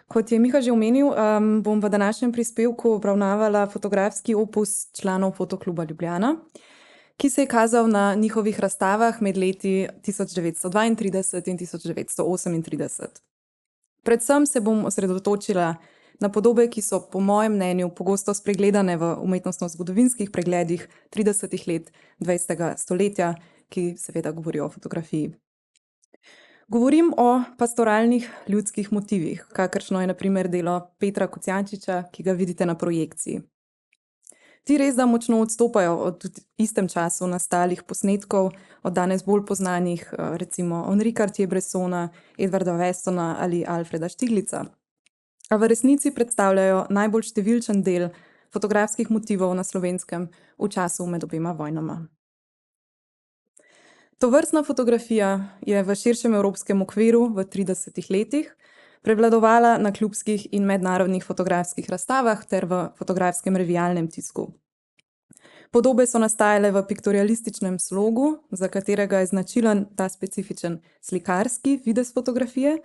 Kot je Miha že omenil, bom v današnjem prispevku obravnavala fotografski opus članov Fotokluba Ljubljana, ki se je kazal na njihovih razstavah med leti 1932 in 1938. Predvsem se bom osredotočila na podobe, ki so po mojem mnenju pogosto spregledane v umetnostno-zgodovinskih pregledih 30 let 20. stoletja, ki seveda govorijo o fotografiji. Govorim o pastoralnih ljudskih motivih, kakršno je na primer delo Petra Kocijančiča, ki ga vidite na projekciji. Ti res da močno odstopajo od v istem času nastalih posnetkov, od danes bolj poznanih, recimo Henri Cartier-Bressona, Edvarda Westona ali Alfreda Stieglica. A v resnici predstavljajo najbolj številčen del fotografskih motivov na Slovenskem v času med obema vojnama. Tovrstna fotografija je v širšem evropskem okviru v 30 letih prevladovala na klubskih in mednarodnih fotografskih razstavah ter v fotografskem revijalnem tisku. Podobe so nastajale v piktorialističnem slogu, za katerega je značilen ta specifičen slikarski videz fotografije,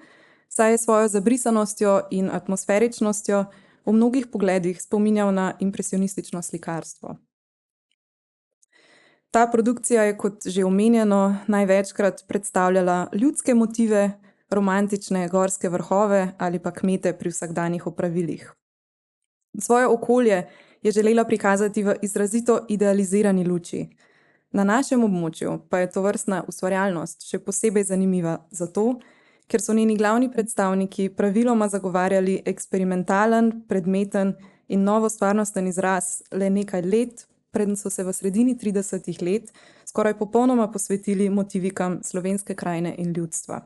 saj je svojo zabrisanostjo in atmosferičnostjo v mnogih pogledih spominjal na impresionistično slikarstvo. Ta produkcija je, kot že omenjeno, največkrat predstavljala ljudske motive, romantične gorske vrhove ali pa kmete pri vsakdanjih opravilih. Svoje okolje je želela prikazati v izrazito idealizirani luči. Na našem območju pa je tovrstna ustvarjalnost še posebej zanimiva zato, ker so njeni glavni predstavniki praviloma zagovarjali eksperimentalen, predmeten in novostvarnosten izraz le nekaj let, preden so se v sredini 30 let skoraj popolnoma posvetili motivikam slovenske krajine in ljudstva.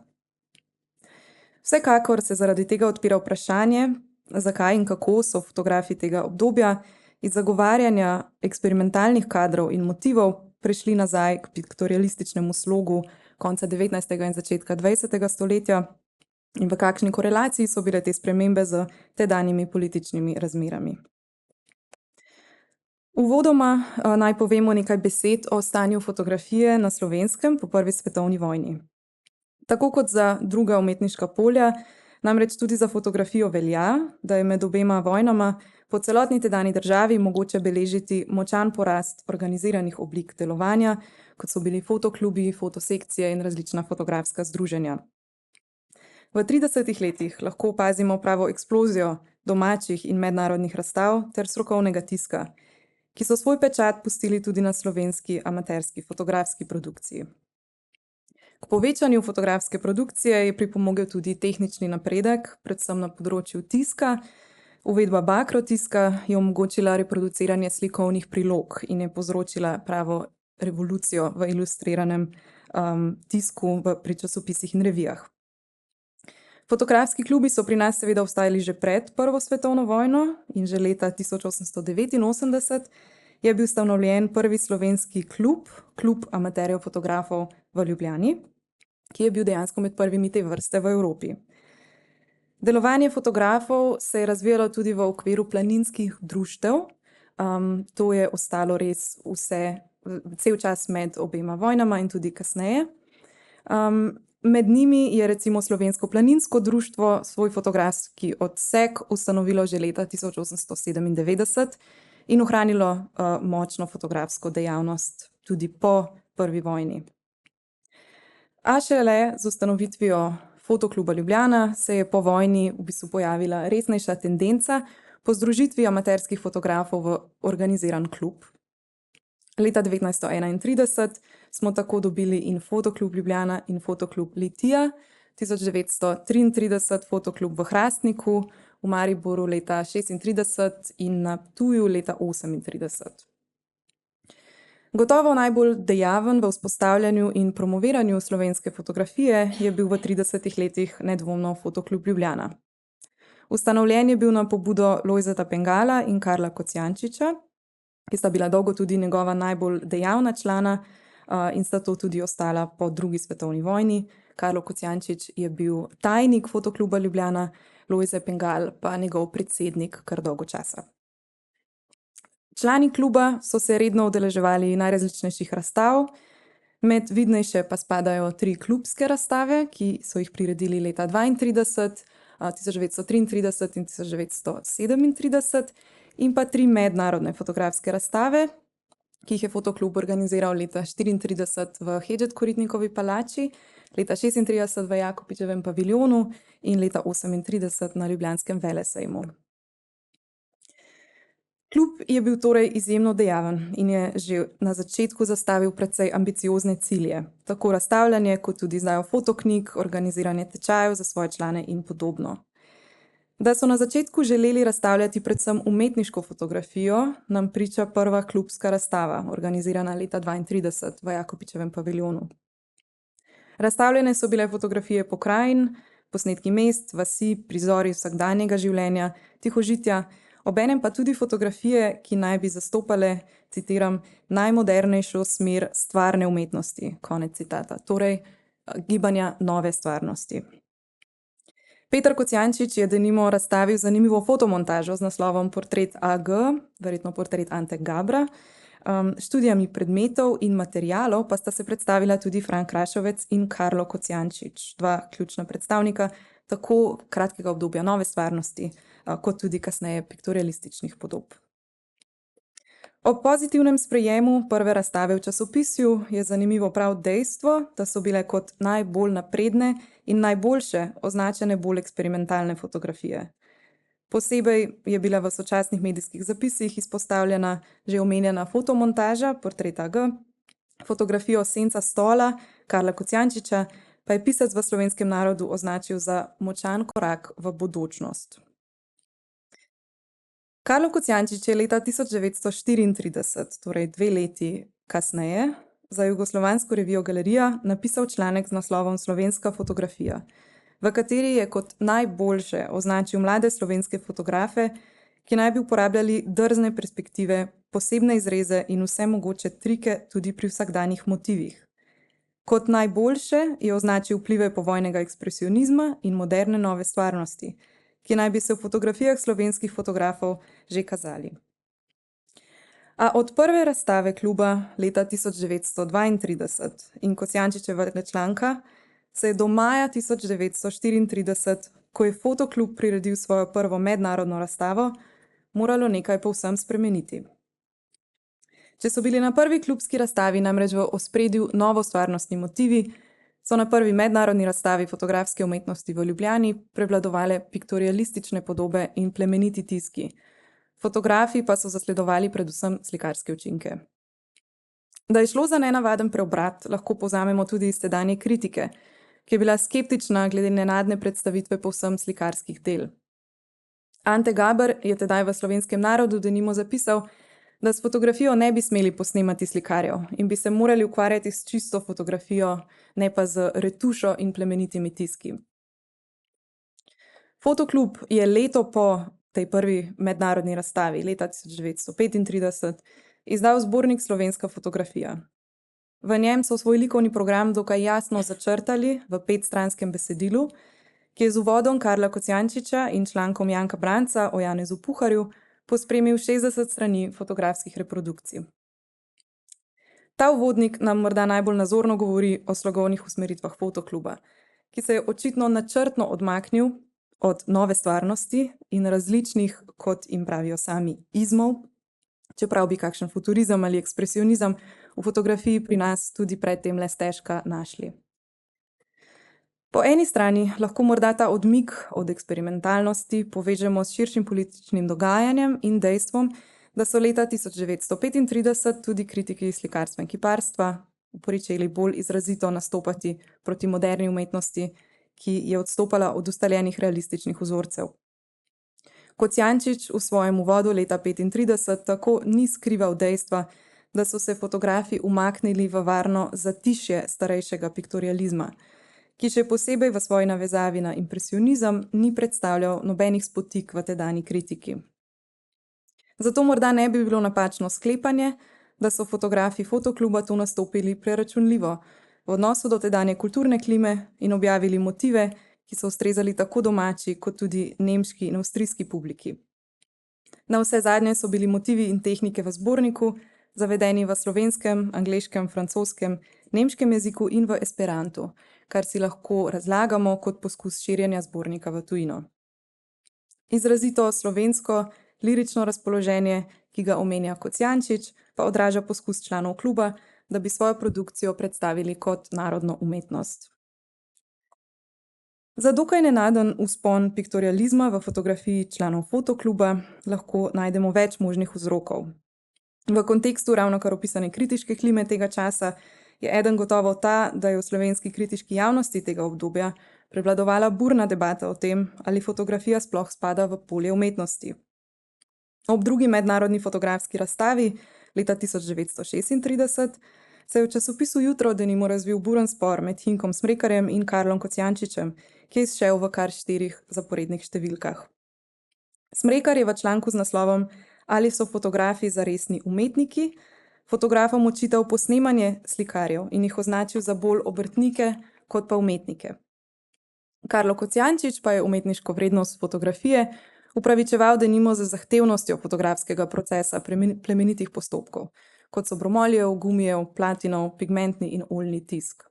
Vsekakor se zaradi tega odpira vprašanje, zakaj in kako so fotografi tega obdobja iz zagovarjanja eksperimentalnih kadrov in motivov prešli nazaj k piktorialističnemu slogu konca 19. in začetka 20. stoletja in v kakšni korelaciji so bile te spremembe z tedanjimi političnimi razmerami. Uvodoma naj povemo nekaj besed o stanju fotografije na Slovenskem po prvi svetovni vojni. Tako kot za druga umetniška polja, namreč tudi za fotografijo velja, da je med obema vojnama po celotni tedanji državi mogoče beležiti močan porast organiziranih oblik delovanja, kot so bili fotoklubi, fotosekcije in različna fotografska združenja. V 30 letih lahko opazimo pravo eksplozijo domačih in mednarodnih razstav ter strokovnega tiska, ki so svoj pečat pustili tudi na slovenski amaterski fotografski produkciji. K povečanju fotografske produkcije je pripomogel tudi tehnični napredek, predvsem na področju tiska. Uvedba bakrotiska je omogočila reproduciranje slikovnih prilog in je povzročila pravo revolucijo v ilustriranem tisku pri časopisih in revijah. Fotografski klubi so pri nas seveda obstajali že pred Prvo svetovno vojno in že leta 1889 je bil ustanovljen prvi slovenski klub, Klub amaterjev fotografov v Ljubljani, ki je bil dejansko med prvimi te vrste v Evropi. Delovanje fotografov se je razvijalo tudi v okviru planinskih društev. To je ostalo res cel čas med obema vojnama in tudi kasneje. Med njimi je recimo Slovensko planinsko društvo svoj fotografski odsek ustanovilo že leta 1897 in ohranilo močno fotografsko dejavnost tudi po prvi vojni. A šele z ustanovitvijo Fotokluba Ljubljana se je po vojni v bistvu pojavila resnejša tendenca po združitvi amaterskih fotografov v organiziran klub. Leta 1931 smo tako dobili in Fotoklub Ljubljana in Fotoklub Litija, 1933 Fotoklub v Hrastniku, v Mariboru leta 1936 in na Ptuju leta 1938. Gotovo najbolj dejaven v vzpostavljanju in promoviranju slovenske fotografije je bil v 30 letih nedvomno Fotoklub Ljubljana. Ustanovljen je bil na pobudo Lojzeta Pengala in Karla Kocijančiča, ki sta bila dolgo tudi njegova najbolj dejavna člana in sta to tudi ostala po drugi svetovni vojni. Karlo Kocijančič je bil tajnik Fotokluba Ljubljana, Lojze Pengal pa njegov predsednik kar dolgo časa. Člani kluba so se redno udeleževali najrazličnejših razstav, med vidnejše pa spadajo 3 klubske razstave, ki so jih priredili leta 1932, 1933 in 1937, in pa 3 mednarodne fotografske razstave, ki jih je Fotoklub organiziral leta 1934 v Hedžet-Koritnikovi palači, leta 1936 v Jakopičevem paviljonu in leta 1938 na Ljubljanskem velesejmu. Klub je bil torej izjemno dejaven in je že na začetku zastavil precej ambiciozne cilje, tako razstavljanje kot tudi izdajo fotoknjig, organiziranje tečajev za svoje člane in podobno. Da so na začetku želeli razstavljati predvsem umetniško fotografijo, nam priča prva klubska razstava, organizirana leta 1932 v Jakopičevem paviljonu. Razstavljene so bile fotografije pokrajin, posnetki mest, vasi, prizori vsakdanjega življenja, tihožitja, obenem pa tudi fotografije, ki naj bi zastopale, citiram, najmodernejšo smer stvarne umetnosti, konec citata, torej gibanja nove stvarnosti. Peter Kocijančič je denimo razstavil zanimivo fotomontažo z naslovom Portret AG, verjetno portret Ante Gabra. Študijami predmetov in materialov pa sta se predstavila tudi Frank Krašovec in Karlo Kocijančič, dva ključna predstavnika tako kratkega obdobja nove stvarnosti, kot tudi kasneje piktorialističnih podob. Ob pozitivnem sprejemu prve razstave v časopisju je zanimivo prav dejstvo, da so bile kot najbolj napredne in najboljše označene bolj eksperimentalne fotografije. Posebej je bila v sočasnih medijskih zapisih izpostavljena že omenjena fotomontaža Portret AG, fotografijo Senca stola Karla Kocijančiča pa je pisec v slovenskem narodu označil za močan korak v bodočnost. Karlo Kocijančič je leta 1934, torej 2 leti kasneje, za jugoslovansko revijo Galerija napisal članek z naslovom Slovenska fotografija, v kateri je kot najboljše označil mlade slovenske fotografe, ki naj bi uporabljali drzne perspektive, posebne izreze in vse mogoče trike tudi pri vsakdanjih motivih. Kot najboljše je označil vplive povojnega ekspresionizma in moderne nove stvarnosti, ki naj bi se v fotografijah slovenskih fotografov že kazali. A od prve razstave kluba leta 1932 in Kocijančičevega članka se je do maja 1934, ko je Fotoklub priredil svojo prvo mednarodno razstavo, moralo nekaj povsem spremeniti. Če so bili na prvi klubski razstavi namreč v ospredju novostvarnostni motivi, so na prvi mednarodni razstavi fotografske umetnosti v Ljubljani prevladovale piktorialistične podobe in plemeniti tiski. Fotografi pa so zasledovali predvsem slikarske učinke. Da je šlo za nenavaden preobrat, lahko povzamemo tudi iz tedanje kritike, ki je bila skeptična glede nenadne predstavitve povsem slikarskih del. Ante Gaber je tedaj v Slovenskem narodu denimo zapisal, da s fotografijo ne bi smeli posnemati slikarjev in bi se morali ukvarjati s čisto fotografijo, ne pa z retušo in plemenitimi tiski. Fotoklub je leto po tej prvi mednarodni razstavi, leta 1935, izdal zbornik Slovenska fotografija. V njem so svoj likovni program dokaj jasno začrtali v 5-stranskem besedilu, ki je z uvodom Karla Kocijančiča in člankom Janka Branca o Janezu Puharju pospremil 60 strani fotografskih reprodukcij. Ta uvodnik nam morda najbolj nazorno govori o slogovnih usmeritvah Fotokluba, ki se je očitno načrtno odmaknil od nove stvarnosti in različnih, kot jim pravijo sami, izmov, čeprav bi kakšen futurizem ali ekspresionizem v fotografiji pri nas tudi predtem le stežka našli. Po eni strani lahko morda ta odmik od eksperimentalnosti povežemo s širšim političnim dogajanjem in dejstvom, da so leta 1935 tudi kritiki slikarstva in kiparstva pričeli bolj izrazito nastopati proti moderni umetnosti, ki je odstopala od ustaljenih realističnih vzorcev. Kocijančič v svojem uvodu leta 1935 tako ni skrival dejstva, da so se fotografi umaknili v varno zatišje starejšega piktorializma, ki še posebej v svoji navezavi na impresionizem ni predstavljal nobenih spotik v tedajni kritiki. Zato morda ne bi bilo napačno sklepanje, da so fotografi Fotokluba tu nastopili preračunljivo v odnosu do tedanje kulturne klime in objavili motive, ki so ustrezali tako domači kot tudi nemški in avstrijski publiki. Na vse zadnje so bili motivi in tehnike v zborniku zavedeni v slovenskem, angleškem, francoskem, nemškem jeziku in v esperantu, kar si lahko razlagamo kot poskus širjenja zbornika v tujino. Izrazito slovensko, lirično razpoloženje, ki ga omenja Kocijančič, pa odraža poskus članov kluba, da bi svojo produkcijo predstavili kot narodno umetnost. Za dokaj nenaden vzpon piktorializma v fotografiji članov fotokluba lahko najdemo več možnih vzrokov. V kontekstu ravnokar opisane kritiške klime tega časa je eden gotovo ta, da je v slovenski kritiški javnosti tega obdobja prevladovala burna debata o tem, ali fotografija sploh spada v polje umetnosti. Ob drugi mednarodni fotografski razstavi leta 1936 se je v časopisu Jutro denimo razvil buren spor med Hinkom Smrekarjem in Karlom Kocijančičem, ki je izšel v kar 4 zaporednih številkah. Smrekar je v članku z naslovom Ali so fotografi zaresni umetniki fotografom očital posnemanje slikarjev in jih označil za bolj obrtnike kot pa umetnike. Karlo Kocijančič pa je umetniško vrednost fotografije upravičeval denimo za zahtevnostjo fotografskega procesa plemenitih postopkov, kot so bromoljev, gumijev, platinov, pigmentni in oljni tisk.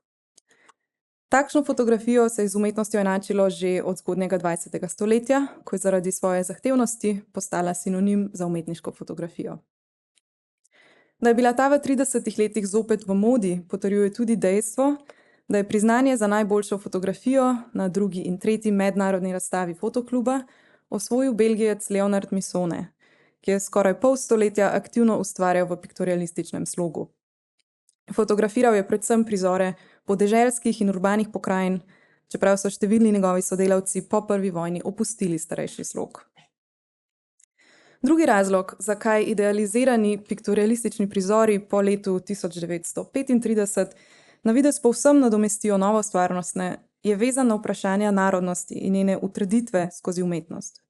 Takšno fotografijo se je z umetnostjo enačilo že od zgodnjega 20. stoletja, ko je zaradi svoje zahtevnosti postala sinonim za umetniško fotografijo. Da je bila ta v 30 letih zopet v modi, potrjuje tudi dejstvo, da je priznanje za najboljšo fotografijo na 2. in 3. mednarodni razstavi fotokluba osvojil Belgijec Leonard Missone, ki je skoraj pol stoletja aktivno ustvarjal v piktorialističnem slogu. Fotografiral je predvsem prizore podeželskih in urbanih pokrajin, čeprav so številni njegovi sodelavci po prvi vojni opustili starejši slog. Drugi razlog, zakaj idealizirani piktorialistični prizori po letu 1935 na videz povsem nadomestijo novostvarnostne, je vezan na vprašanja narodnosti in njene utrditve skozi umetnost.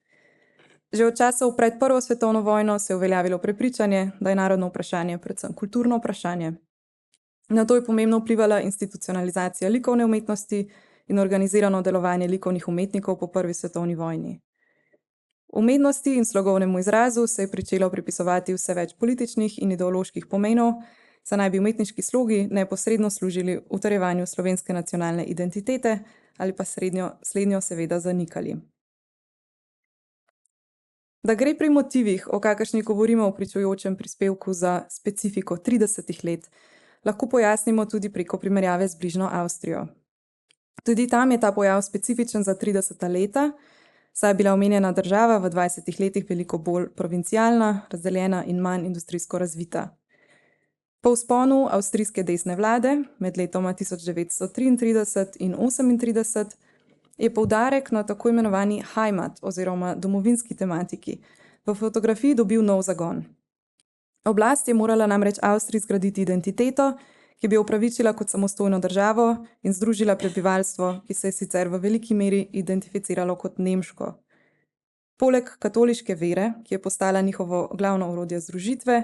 Že od časov pred Prvo svetovno vojno se je uveljavilo prepričanje, da je narodno vprašanje predvsem kulturno vprašanje. Na to je pomembno vplivala institucionalizacija likovne umetnosti in organizirano delovanje likovnih umetnikov po Prvi svetovni vojni. Umetnosti in slogovnemu izrazu se je pričelo pripisovati vse več političnih in ideoloških pomenov, saj naj bi umetniški slogi neposredno služili utrjevanju slovenske nacionalne identitete ali pa slednjo seveda zanikali. Da gre pri motivih, o kakršnih govorimo v pričujočem prispevku za specifiko 30 let, lahko pojasnimo tudi preko primerjave z bližnjo Avstrijo. Tudi tam je ta pojav specifičen za 30 leta, saj je bila omenjena država v 20 letih veliko bolj provincialna, razdeljena in manj industrijsko razvita. Po vzponu avstrijske desne vlade med letoma 1933 in 1938 je poudarek na tako imenovani Heimat oziroma domovinski tematiki v fotografiji dobil nov zagon. Oblast je morala namreč Avstriji zgraditi identiteto, ki bi jo upravičila kot samostojno državo in združila prebivalstvo, ki se je sicer v veliki meri identificiralo kot nemško. Poleg katoliške vere, ki je postala njihovo glavno orodje združitve,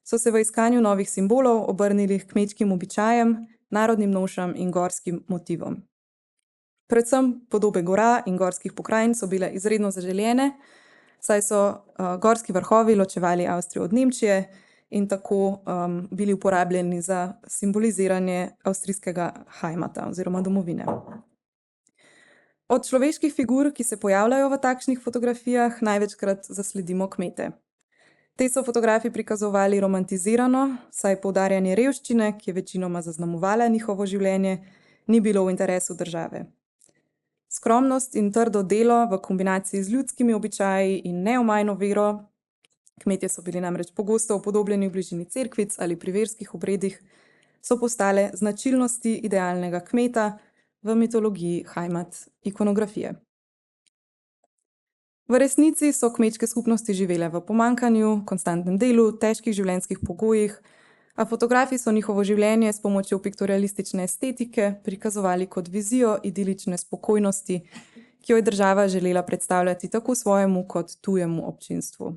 so se v iskanju novih simbolov obrnili k kmečkim običajem, narodnim nošam in gorskim motivom. Predvsem podobe gora in gorskih pokrajin so bile izredno zaželjene, saj so gorski vrhovi ločevali Avstrijo od Nemčije in tako bili uporabljeni za simboliziranje avstrijskega Heimata oziroma domovine. Od človeških figur, ki se pojavljajo v takšnih fotografijah, največkrat zasledimo kmete. Te so fotografi prikazovali romantizirano, saj poudarjanje revščine, ki je večinoma zaznamovala njihovo življenje, ni bilo v interesu države. Skromnost in trdo delo v kombinaciji z ljudskimi običaji in neomajno vero, kmetje so bili namreč pogosto upodobljeni v bližini cerkvic ali pri verskih obredih, so postale značilnosti idealnega kmeta v mitologiji Heimat ikonografije. V resnici so kmečke skupnosti živele v pomanjkanju, konstantnem delu, težkih življenjskih pogojih, a fotografi so njihovo življenje s pomočjo piktorialistične estetike prikazovali kot vizijo idilične spokojnosti, ki jo je država želela predstavljati tako svojemu kot tujemu občinstvu.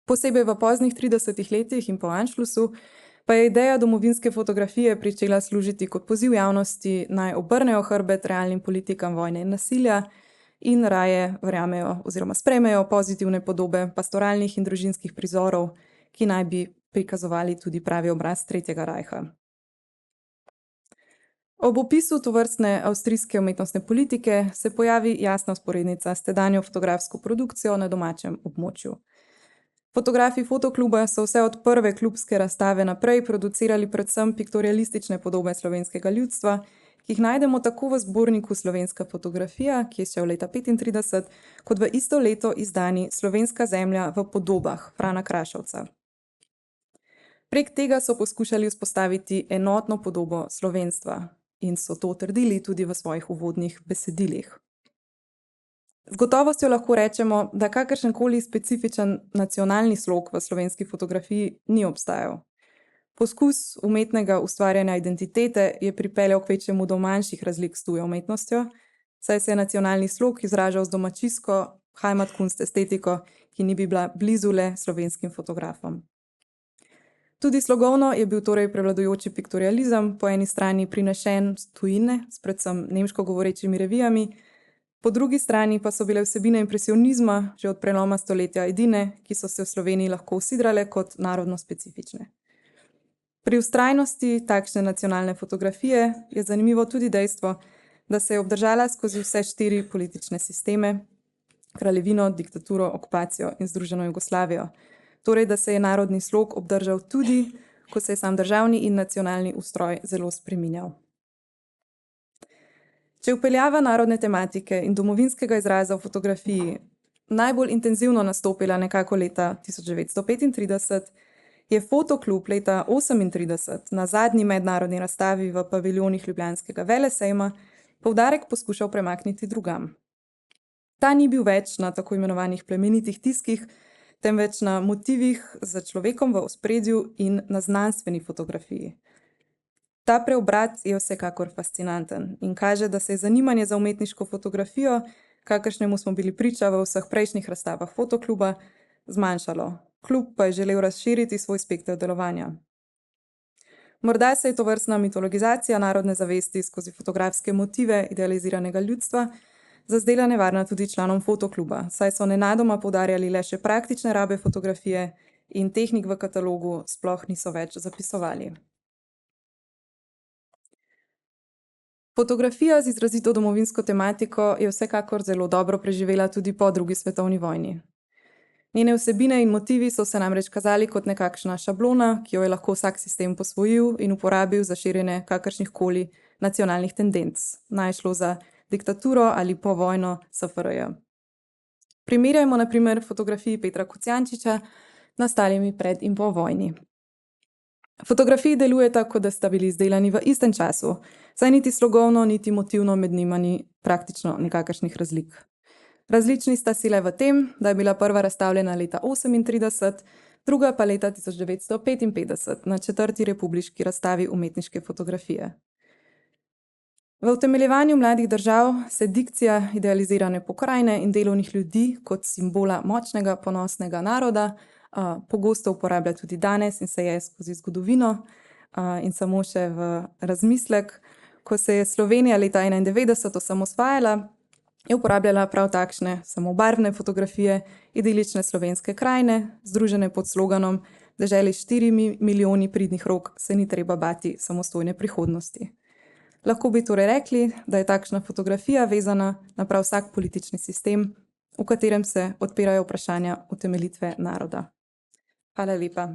Posebej v poznih 30 letih in po Anšlusu pa je ideja domovinske fotografije pričela služiti kot poziv javnosti, naj obrnejo hrbet realnim politikam vojne in nasilja in raje verjamejo oziroma sprejmejo pozitivne podobe pastoralnih in družinskih prizorov, ki naj bi prikazovali tudi pravi obraz Tretjega rajha. Ob opisu tovrstne avstrijske umetnostne politike se pojavi jasna vzporednica s tedanjo fotografsko produkcijo na domačem območju. Fotografi fotokluba so vse od prve klubske razstave naprej producirali predvsem piktorialistične podobe slovenskega ljudstva, ki jih najdemo tako v zborniku Slovenska fotografija, ki je šel leta 1935, kot v isto leto izdani Slovenska zemlja v podobah Frana Krašovca. Prek tega so poskušali vzpostaviti enotno podobo slovenstva in so to trdili tudi v svojih uvodnih besedilih. Z gotovostjo lahko rečemo, da kakršenkoli specifičen nacionalni slog v slovenski fotografiji ni obstajal. Poskus umetnega ustvarjanja identitete je pripeljal k večjemu do manjših razlik s tujo umetnostjo, saj se je nacionalni slog izražal z domačijsko Heimatkunst estetiko, ki ni bila blizu le slovenskim fotografom. Tudi slogovno je bil torej prevladujoči piktorializem po eni strani prinešen z tujine, s predvsem nemško govorečimi revijami, po drugi strani pa so bile vsebine impresionizma že od preloma stoletja edine, ki so se v Sloveniji lahko usidrale kot narodno specifične. Pri vztrajnosti takšne nacionalne fotografije je zanimivo tudi dejstvo, da se je obdržala skozi vse 4 politične sisteme, kraljevino, diktaturo, okupacijo in Združeno Jugoslavijo. Torej, da se je narodni slog obdržal tudi, ko se je sam državni in nacionalni ustroj zelo spreminjal. Če vpeljava narodne tematike in domovinskega izraza v fotografiji najbolj intenzivno nastopila nekako leta 1935, je fotoklub leta 1938 na zadnji mednarodni razstavi v paviljonih ljubljanskega velesejma poudarek poskušal premakniti drugam. Ta ni bil več na tako imenovanih plemenitih tiskih, temveč na motivih za človekom v ospredju in na znanstveni fotografiji. Ta preobrat je vsekakor fascinanten in kaže, da se je zanimanje za umetniško fotografijo, kakršnemu smo bili priča v vseh prejšnjih razstavah fotokluba, zmanjšalo. Klub pa je želel razširiti svoj spekter delovanja. Morda se je tovrstna mitologizacija narodne zavesti skozi fotografske motive idealiziranega ljudstva zazdela nevarna tudi članom fotokluba, saj so nenadoma poudarjali le še praktične rabe fotografije in tehnik v katalogu sploh niso več zapisovali. Fotografija z izrazito domovinsko tematiko je vsekakor zelo dobro preživela tudi po drugi svetovni vojni. Njene vsebine in motivi so se namreč kazali kot nekakšna šablona, ki jo je lahko vsak sistem posvojil in uporabil za širjenje kakršnihkoli nacionalnih tendenc, naj šlo za diktaturo ali povojno SFRJ. Primerjajmo na primer fotografiji Petra Kocijančiča nastalimi pred in po vojni. Fotografiji delujeta, kot da sta bili izdelani v istem času, saj niti slogovno, niti motivno med njima ni praktično nikakršnih razlik. Različni sta si le v tem, da je bila prva razstavljena leta 1938, druga pa leta 1955 na 4. republiški razstavi umetniške fotografije. V utemeljevanju mladih držav se dikcija idealizirane pokrajine in delovnih ljudi kot simbola močnega, ponosnega naroda pogosto uporablja tudi danes in se je skozi zgodovino in samo še v razmislek. Ko se je Slovenija leta 1991 osamosvajala, je uporabljala prav takšne samobarvne fotografije idilične slovenske krajine, združene pod sloganom Deželi 4 milijoni pridnih rok se ni treba bati samostojne prihodnosti. Lahko bi torej rekli, da je takšna fotografija vezana na prav vsak politični sistem, v katerem se odpirajo vprašanja utemeljitve naroda. Hvala lepa.